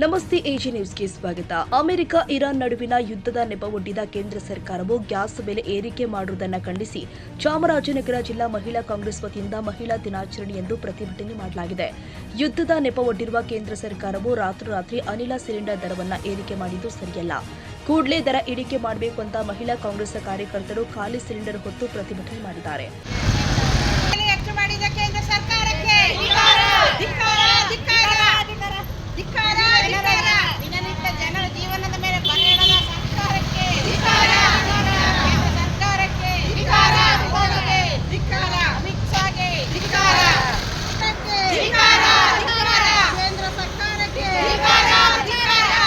ನಮಸ್ತೆ ಎಜಿ ನ್ಯೂಸ್ಗೆ ಸ್ವಾಗತ. ಅಮೆರಿಕ ಇರಾನ್ ನಡುವಿನ ಯುದ್ಧದ ನೆಪವೊಡ್ಡಿದ ಕೇಂದ್ರ ಸರ್ಕಾರವು ಗ್ಯಾಸ್ ಬೆಲೆ ಏರಿಕೆ ಮಾಡುವುದನ್ನು ಖಂಡಿಸಿ ಚಾಮರಾಜನಗರ ಜಿಲ್ಲಾ ಮಹಿಳಾ ಕಾಂಗ್ರೆಸ್ ವತಿಯಿಂದ ಮಹಿಳಾ ದಿನಾಚರಣೆಯಂದು ಪ್ರತಿಭಟನೆ ಮಾಡಲಾಗಿದೆ. ಯುದ್ಧದ ನೆಪವೊಡ್ಡಿರುವ ಕೇಂದ್ರ ಸರ್ಕಾರವು ರಾತ್ರೋರಾತ್ರಿ ಅನಿಲ ಸಿಲಿಂಡರ್ ದರವನ್ನು ಏರಿಕೆ ಮಾಡಿದ್ದು ಸರಿಯಲ್ಲ. ಕೂಡಲೇ ದರ ಇಳಿಕೆ ಮಾಡಬೇಕು ಅಂತ ಮಹಿಳಾ ಕಾಂಗ್ರೆಸ್ ಕಾರ್ಯಕರ್ತರು ಖಾಲಿ ಸಿಲಿಂಡರ್ ಹೊತ್ತು ಪ್ರತಿಭಟನೆ ಮಾಡಿದ್ದಾರೆ. ಜನರ ಜೀವನದ ಮೇಲೆ ಪರಿಣಾಮ ಸರ್ಕಾರಕ್ಕೆ ಅಮಿತ್ ಶಾಗೆ ಕೇಂದ್ರ ಸರ್ಕಾರಕ್ಕೆ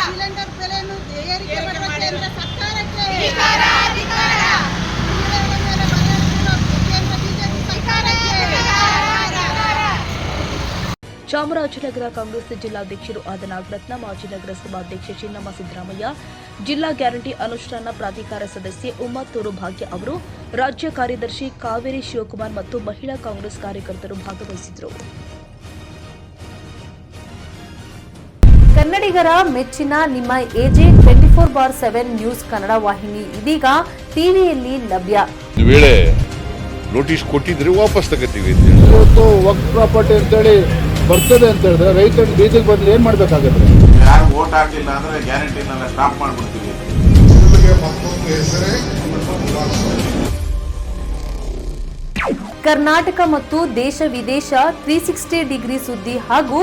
ಸಿಲಿಂಡರ್ ಬೆಲೆಯನ್ನು ಏರಿಕೆ ಮಾಡುವ ಕೇಂದ್ರ ಸರ್ಕಾರಕ್ಕೆ ಚಾಮರಾಜನಗರ ಕಾಂಗ್ರೆಸ್ ಜಿಲ್ಲಾಧ್ಯಕ್ಷರು ಆದ ನಾಗರತ್ನ, ಮಾಜಿ ನಗರಸಭಾಧ್ಯಕ್ಷೆ ಚಿನ್ನಮ್ಮ ಸಿದ್ದರಾಮಯ್ಯ, ಜಿಲ್ಲಾ ಗ್ಯಾರಂಟಿ ಅನುಷ್ಠಾನ ಪ್ರಾಧಿಕಾರ ಸದಸ್ಯೆ ಉಮ್ಮತ್ತೂರು ಭಾಗ್ಯ ಅವರು, ರಾಜ್ಯ ಕಾರ್ಯದರ್ಶಿ ಕಾವೇರಿ ಶಿವಕುಮಾರ್ ಮತ್ತು ಮಹಿಳಾ ಕಾಂಗ್ರೆಸ್ ಕಾರ್ಯಕರ್ತರು ಭಾಗವಹಿಸಿದರು. ಕನ್ನಡಿಗರ ಮೆಚ್ಚಿನ ನಿಮ್ಮ ಎಜೆ 24/7 ನ್ಯೂಸ್ ಕನ್ನಡ ವಾಹಿನಿ ಇದೀಗ ಟಿವಿಯಲ್ಲಿ ಲಭ್ಯ. ವೇಳೆ ನೋಟಿಸ್ ಕೊಟ್ಟಿದ್ರೆ ವಾಪಸ್ ತಗೋತೀವಿ. ಇವತ್ತು ವಕ್ಫ್ ಪ್ರಾಪರ್ಟಿ ಅಂತೇಳಿ ಬರ್ತದೆ ಅಂತ ಹೇಳಿದ್ರೆ ರೈತರು ಬೀದಿಗೆ ಬಂದ್ರೆ ಏನ್ ಮಾಡ್ಬೇಕಾಗುತ್ತೆ? ಯಾರು ವೋಟ್ ಹಾಕಿಲ್ಲ ಅಂದ್ರೆ ಗ್ಯಾರಂಟಿನೆಲ್ಲ ಸ್ಟಾಪ್ ಮಾಡ್ಬಿಡ್ತೀವಿ. ಕರ್ನಾಟಕ ಮತ್ತು ದೇಶ ವಿದೇಶ 360 ಡಿಗ್ರಿ ಸುದ್ದಿ ಹಾಗೂ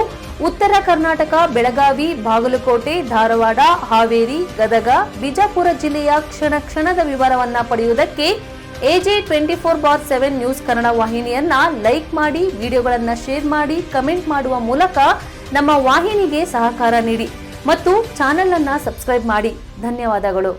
ಉತ್ತರ ಕರ್ನಾಟಕ ಬೆಳಗಾವಿ, ಬಾಗಲಕೋಟೆ, ಧಾರವಾಡ, ಹಾವೇರಿ, ಗದಗ, ಬಿಜಾಪುರ ಜಿಲ್ಲೆಯ ಕ್ಷಣ ಕ್ಷಣದ ವಿವರವನ್ನ ಪಡೆಯುವುದಕ್ಕೆ ಎಜೆ 24/7 ನ್ಯೂಸ್ ಕನ್ನಡ ವಾಹಿನಿಯನ್ನ ಲೈಕ್ ಮಾಡಿ, ವಿಡಿಯೋಗಳನ್ನು ಶೇರ್ ಮಾಡಿ, ಕಮೆಂಟ್ ಮಾಡುವ ಮೂಲಕ ನಮ್ಮ ವಾಹಿನಿಗೆ ಸಹಕಾರ ನೀಡಿ ಮತ್ತು ಚಾನೆಲ್ ಅನ್ನ ಸಬ್ಸ್ಕ್ರೈಬ್ ಮಾಡಿ. ಧನ್ಯವಾದಗಳು.